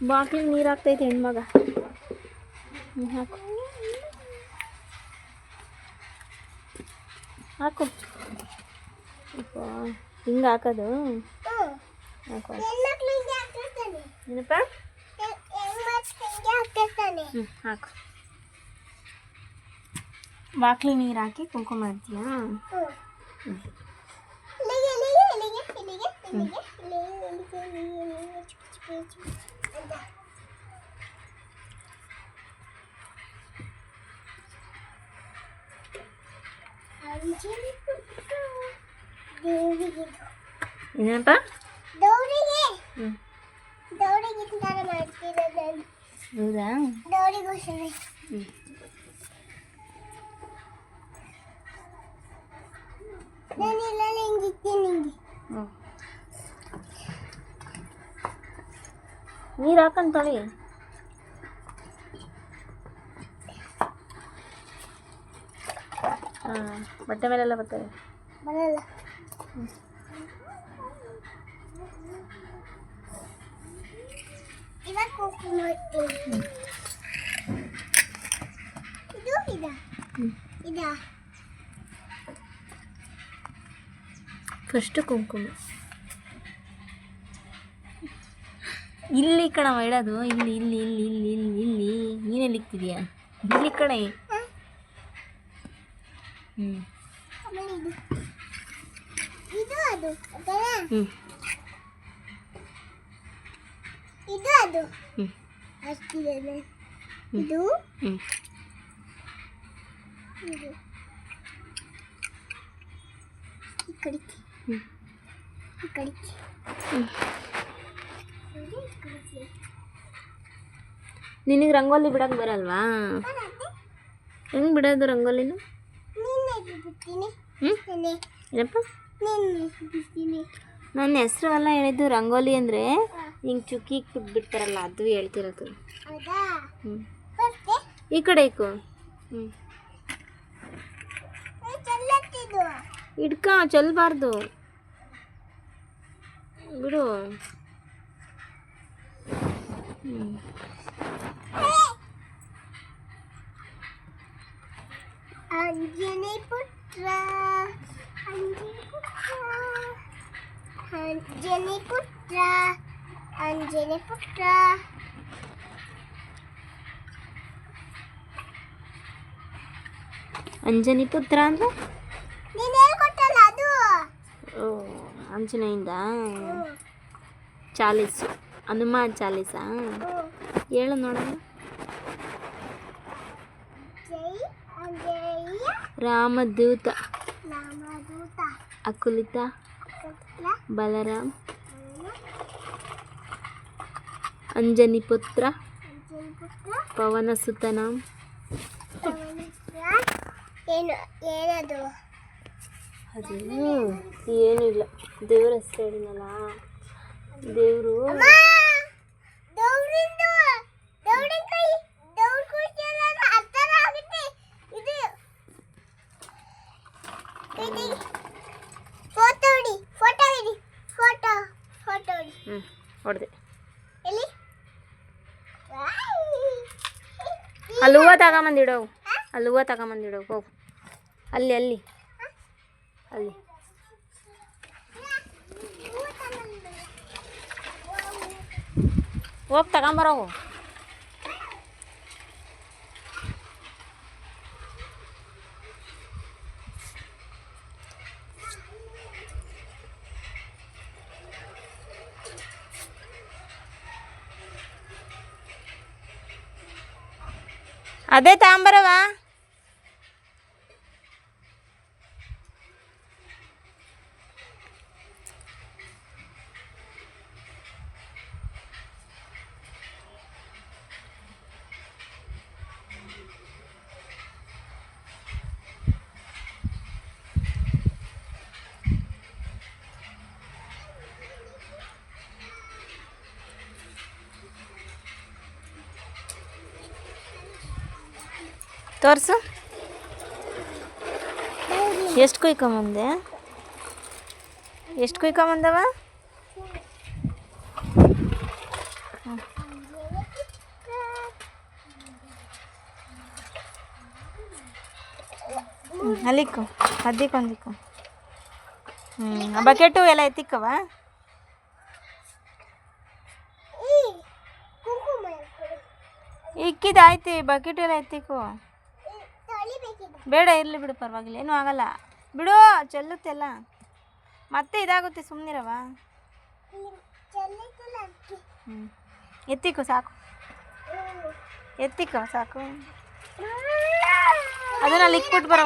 ಬಾಕ್ಲಿಗೆ ನೀರು ಹಾಕ್ತೈತೆ ಹೆಣ್ಮಗ. ಹಾಕು ಹಾಕು. ಹಿಂಗೆ ಹಾಕೋದು. ಹಾಕು ಏನಪ್ಪ? ಹಾಕು. ಬಾಕ್ಲಿಗೆ ನೀರು ಹಾಕಿ ಕುಂಕುಮ ಮಾಡ್ತೀಯಾ? ಏನಪ್ಪ? ಹೌದಾ? ನೀರು ಹಾಕಂತಾಳೆ. ಬಟ್ಟೆ ಮೇಲೆಲ್ಲ ಬರ್ತವೆ. ಫಸ್ಟ್ ಕುಂಕುಮ ಇಲ್ಲಿ ಕಣವ ಇಡೋದು. ಇಲ್ಲಿ ಇಲ್ಲಿ ಇಲ್ಲಿ ಇಲ್ಲಿ ಇಲ್ಲಿ ಇಲ್ಲಿ ನೀನೆಲ್ಲಿ ಇಕ್ತಿದೀಯ? ಇಲ್ಲಿ ಕಣೆ. ನಿನಗೆ ರಂಗೋಲಿ ಬಿಡಕ್ಕೆ ಬರಲ್ವಾ? ಹೆಂಗೆ ಬಿಡೋದು ರಂಗೋಲಿನ? ಏನಪ್ಪ? ನನ್ನ ಹೆಸರು ಎಲ್ಲ ಹೇಳಿದ್ದು ರಂಗೋಲಿ ಅಂದರೆ ಹಿಂಗೆ ಚುಕ್ಕಿ ಬಿಡ್ತಾರಲ್ಲ ಅದು ಹೇಳ್ತಿರೋದು. ಈ ಕಡೆ ಇಕ್ಕು. ಇಡ್ಕ ಚೆಲ್ಲಬಾರ್ದು ಬಿಡು. ಅಂಜನಿ ಪುತ್ರ ಅಂಜನಿ ಪುತ್ರ ಅಂಜನಿ ಪುತ್ರ ಅಂಜನಿ ಪುತ್ರ ಅಂದ್ರೆ ನೀನು ಹೇಳ್ಕೊಟ್ಟಲ್ಲ ಅದು. ಓ ಆಂಜನೇಯಿಂದ ಚಾಲೀಸು, ಹನುಮಾನ್ ಚಾಲೀಸಾ ಹೇಳು ನೋಡೋಣ. ರಾಮದೂತ ಅಕುಲಿತ ಬಲರಾಮ್ ಅಂಜನಿ ಪುತ್ರ ಪವನ ಸುತನಾಮ್. ಏನದು? ಅದು ಏನಿಲ್ಲ, ದೇವ್ರ ಹೆಸರು ಹೇಳಿನಲ್ಲ. ದೇವರು ಹೊಡೆದೆ. ಅಲ್ಲಿ ಹೂವು ತಗೊಂಬಂದಿಡವು, ಅಲ್ಲಿ ಹೂವು ತಗೊಂಬಂದಿಡವು. ಹೋಗು ಅಲ್ಲಿ ಅಲ್ಲಿ ಅಲ್ಲಿ ಹೋಗಿ ತಗೊಂಬರೋವು. ಅದೇ ತಗೊಂಬರವ. ತೋರಿಸು ಎಷ್ಟು ಕೊಯ್ಕೊಂಬಂದೆ? ಎಷ್ಟು ಕೊಯ್ಕೊಂಬಂದವ? ಅಲ್ಲಿಕ್ಕು ಅದ್ದಿಕ್ಕೊಂದಿಕ್ಕು. ಬಕೆಟು ಎಲ್ಲ ಎತ್ತಿಕ್ಕವ. ಈ ಕುಂಕುಮ ಕೊಡು. ಇಕ್ಕಿದಾಯ್ತು, ಬಕೆಟು ಎಲ್ಲ ಎತ್ತಿಕ್ಕು. ತೊಳಿಬೇಕಿದೆ. ಬೇಡ ಇರಲಿ ಬಿಡು, ಪರವಾಗಿಲ್ಲ, ಏನೂ ಆಗಲ್ಲ ಬಿಡು, ಚೆಲ್ಲುತ್ತೆಲ್ಲ ಮತ್ತೆ ಇದಾಗುತ್ತೆ, ಸುಮ್ಮನಿರವ. ಚೆಲ್ಲಿದ್ದಲ್ಲ ಅಕ್ಕಿ. ಎತ್ತಿಕ್ಕು ಸಾಕು, ಎತ್ತಿಕ್ಕೋ ಸಾಕು. ಅದನ್ನ ಅಲ್ಲಿ ಇಕ್ಬಿಟ್ಟು ಬರೋ.